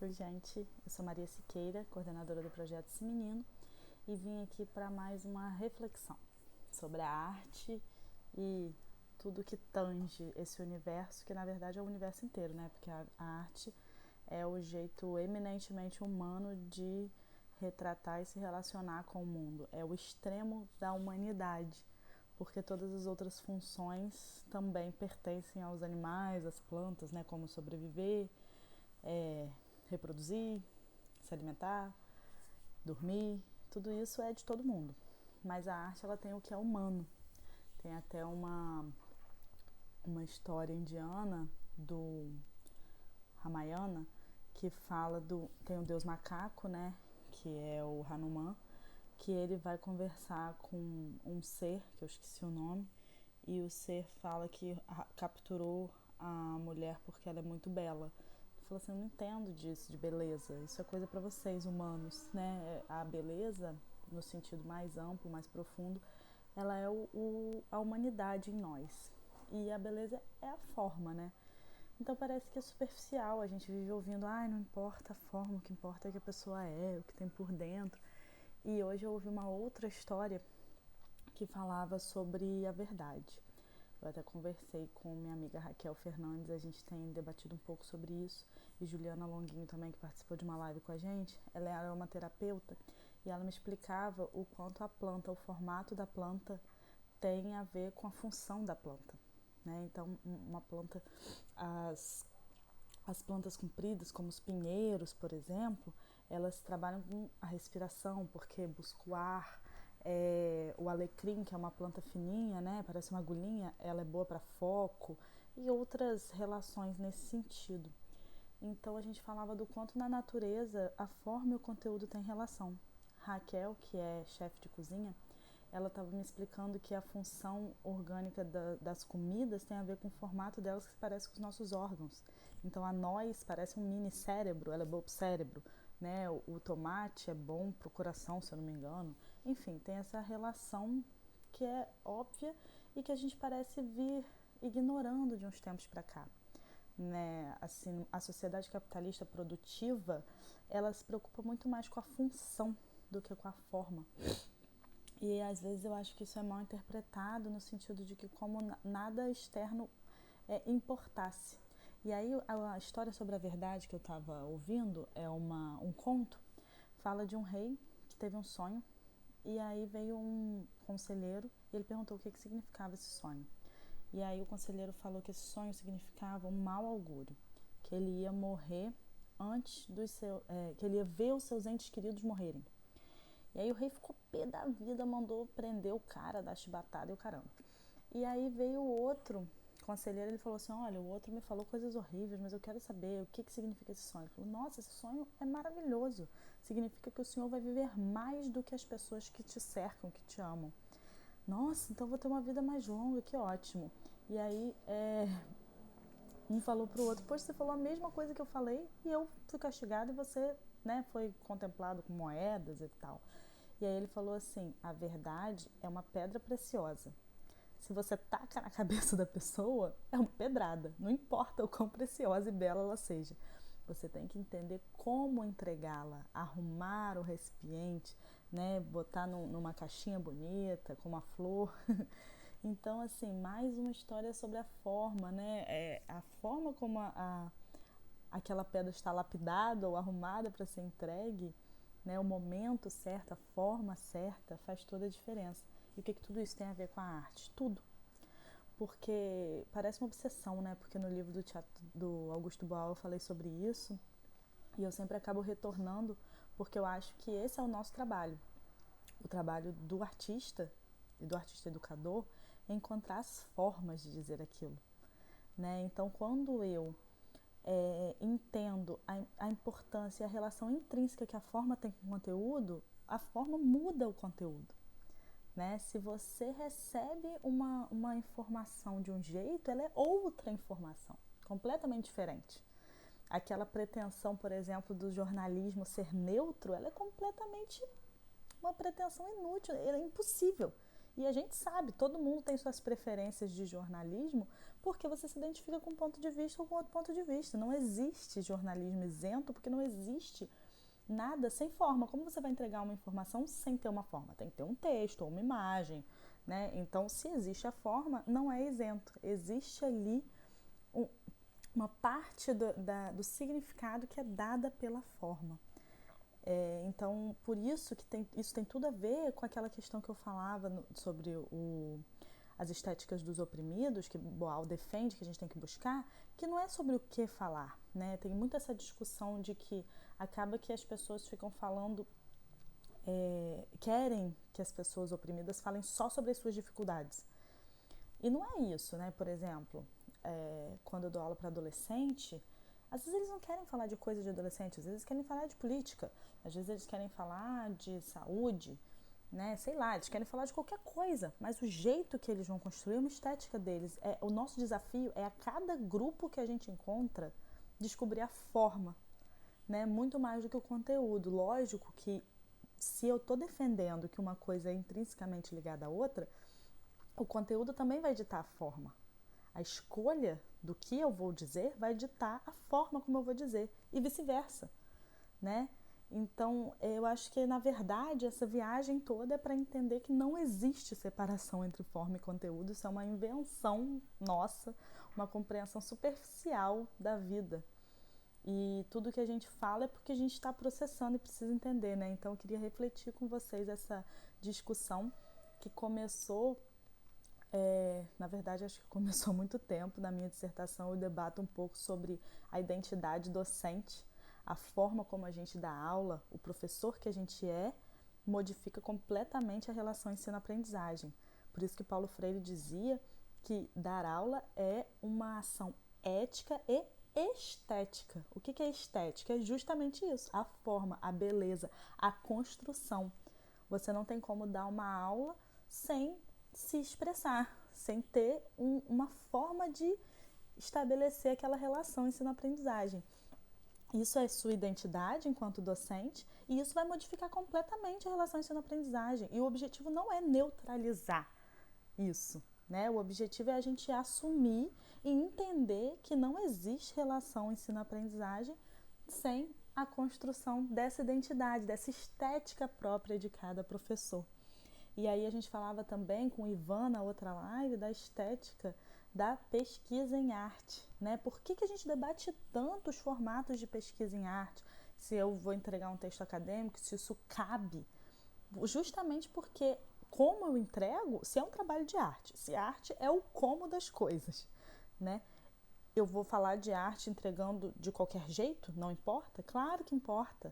Oi, gente, eu sou Maria Siqueira, coordenadora do projeto Esse Menino, e vim aqui para mais uma reflexão sobre a arte e tudo que tange esse universo, que na verdade é o universo inteiro, né? Porque a arte é o jeito eminentemente humano de retratar e se relacionar com o mundo, é o extremo da humanidade, porque todas as outras funções também pertencem aos animais, às plantas, né? Como sobreviver, é, reproduzir, se alimentar, dormir, tudo isso é de todo mundo. Mas a arte ela tem o que é humano. Tem até uma história indiana do Ramayana que fala do tem o deus macaco, né, que é o Hanuman, que ele vai conversar com um ser, que eu esqueci o nome, e o ser fala que capturou a mulher porque ela é muito bela. Ele falou assim, eu não entendo disso, de beleza, isso é coisa para vocês humanos, né? A beleza, no sentido mais amplo, mais profundo, ela é a humanidade em nós. E a beleza é a forma, né? Então parece que é superficial, a gente vive ouvindo, ai, não importa a forma, o que importa é o que a pessoa é, o que tem por dentro. E hoje eu ouvi uma outra história que falava sobre a verdade. Eu até conversei com minha amiga Raquel Fernandes, a gente tem debatido um pouco sobre isso, e Juliana Longuinho também, que participou de uma live com a gente. Ela era uma terapeuta e ela me explicava o quanto a planta, o formato da planta tem a ver com a função da planta, né? Então, uma planta, as plantas compridas, como os pinheiros, por exemplo, elas trabalham com a respiração, porque busca o ar. O alecrim, que é uma planta fininha, né, parece uma agulhinha, ela é boa para foco e outras relações nesse sentido. Então a gente falava do quanto na natureza a forma e o conteúdo têm relação. Raquel, que é chefe de cozinha, ela estava me explicando que a função orgânica das comidas tem a ver com o formato delas, que se parece com os nossos órgãos. Então a noz parece um mini cérebro, ela é boa para o cérebro, né? O tomate é bom para o coração, se eu não me engano. Enfim, tem essa relação que é óbvia e que a gente parece vir ignorando de uns tempos para cá. Né? Assim, a sociedade capitalista produtiva, ela se preocupa muito mais com a função do que com a forma. E às vezes eu acho que isso é mal interpretado no sentido de que como nada externo importasse. E aí a história sobre a verdade que eu estava ouvindo é um conto, fala de um rei que teve um sonho e aí veio um conselheiro e ele perguntou o que significava esse sonho. E aí o conselheiro falou que esse sonho significava um mau augúrio, que ele ia morrer antes que ele ia ver os seus entes queridos morrerem. E aí o rei ficou pé da vida, mandou prender o cara, dar chibatada e o caramba. E aí veio o outro conselheiro, ele falou assim, olha, o outro me falou coisas horríveis, mas eu quero saber o que significa esse sonho. Ele falou, nossa, esse sonho é maravilhoso. Significa que o senhor vai viver mais do que as pessoas que te cercam, que te amam. Nossa, então eu vou ter uma vida mais longa, que ótimo. E aí um falou pro outro, poxa, você falou a mesma coisa que eu falei e eu fui castigado e você, né, foi contemplado com moedas e tal. E aí ele falou assim, a verdade é uma pedra preciosa. Se você taca na cabeça da pessoa, é uma pedrada. Não importa o quão preciosa e bela ela seja. Você tem que entender como entregá-la, arrumar o recipiente, né? Botar numa caixinha bonita, com uma flor. Então, assim, mais uma história sobre a forma, né? A forma como aquela pedra está lapidada ou arrumada para ser entregue, né? O momento certo, a forma certa, faz toda a diferença. E o que tudo isso tem a ver com a arte? Tudo. Porque parece uma obsessão, né? Porque no livro do teatro do Augusto Boal eu falei sobre isso e eu sempre acabo retornando porque eu acho que esse é o nosso trabalho. O trabalho do artista e do artista educador é encontrar as formas de dizer aquilo, né? Então, quando eu entendo a importância e a relação intrínseca que a forma tem com o conteúdo, a forma muda o conteúdo. Né? Se você recebe uma informação de um jeito, ela é outra informação, completamente diferente. Aquela pretensão, por exemplo, do jornalismo ser neutro, ela é completamente uma pretensão inútil, ela é impossível. E a gente sabe, todo mundo tem suas preferências de jornalismo, porque você se identifica com um ponto de vista ou com outro ponto de vista. Não existe jornalismo isento, porque não existe nada sem forma. Como você vai entregar uma informação sem ter uma forma? Tem que ter um texto ou uma imagem, né? Então, se existe a forma, não é isento. Existe ali um, uma parte do significado que é dada pela forma. Então, por isso que isso tem tudo a ver com aquela questão que eu falava sobre as estéticas dos oprimidos, que Boal defende que a gente tem que buscar, que não é sobre o que falar, né? Tem muito essa discussão de que acaba que as pessoas ficam falando, querem que as pessoas oprimidas falem só sobre as suas dificuldades. E não é isso, né? Por exemplo, quando eu dou aula para adolescente, às vezes eles não querem falar de coisa de adolescente, às vezes eles querem falar de política, às vezes eles querem falar de saúde, né? Sei lá, eles querem falar de qualquer coisa, mas o jeito que eles vão construir é uma estética deles. O nosso desafio é a cada grupo que a gente encontra descobrir a forma, né? Muito mais do que o conteúdo. Lógico que se eu estou defendendo que uma coisa é intrinsecamente ligada à outra, o conteúdo também vai ditar a forma. A escolha do que eu vou dizer vai ditar a forma como eu vou dizer e vice-versa, né? Então, eu acho que, na verdade, essa viagem toda é para entender que não existe separação entre forma e conteúdo. Isso é uma invenção nossa, uma compreensão superficial da vida. E tudo que a gente fala é porque a gente está processando e precisa entender, né? Então, eu queria refletir com vocês essa discussão que começou, na verdade, acho que começou há muito tempo. Na minha dissertação, eu debato um pouco sobre a identidade docente, a forma como a gente dá aula, o professor que a gente modifica completamente a relação ensino-aprendizagem. Por isso que Paulo Freire dizia que dar aula é uma ação ética e estética. O que é estética? É justamente isso, a forma, a beleza, a construção. Você não tem como dar uma aula sem se expressar, sem ter uma forma de estabelecer aquela relação ensino-aprendizagem. Isso é sua identidade enquanto docente e isso vai modificar completamente a relação ensino-aprendizagem. E o objetivo não é neutralizar isso, né? O objetivo é a gente assumir e entender que não existe relação ensino-aprendizagem sem a construção dessa identidade, dessa estética própria de cada professor. E aí a gente falava também com o Ivan na outra live da estética da pesquisa em arte, né? Por que a gente debate tanto os formatos de pesquisa em arte? Se eu vou entregar um texto acadêmico, se isso cabe? Justamente porque como eu entrego, se é um trabalho de arte, se arte é o como das coisas, né? Eu vou falar de arte entregando de qualquer jeito? Não importa? Claro que importa.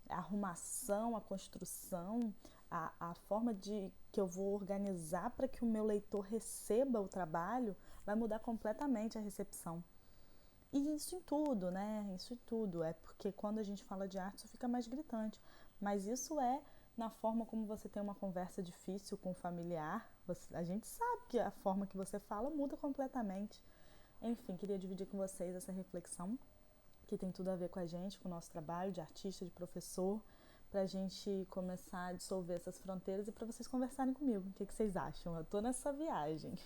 A arrumação, a construção, a forma que eu vou organizar para que o meu leitor receba o trabalho vai mudar completamente a recepção. E isso em tudo, né? Isso em tudo. É porque quando a gente fala de arte, isso fica mais gritante. Mas isso é na forma como você tem uma conversa difícil com o familiar. A gente sabe que a forma que você fala muda completamente. Enfim, queria dividir com vocês essa reflexão que tem tudo a ver com a gente, com o nosso trabalho de artista, de professor, para a gente começar a dissolver essas fronteiras e para vocês conversarem comigo. O que vocês acham? Eu tô nessa viagem.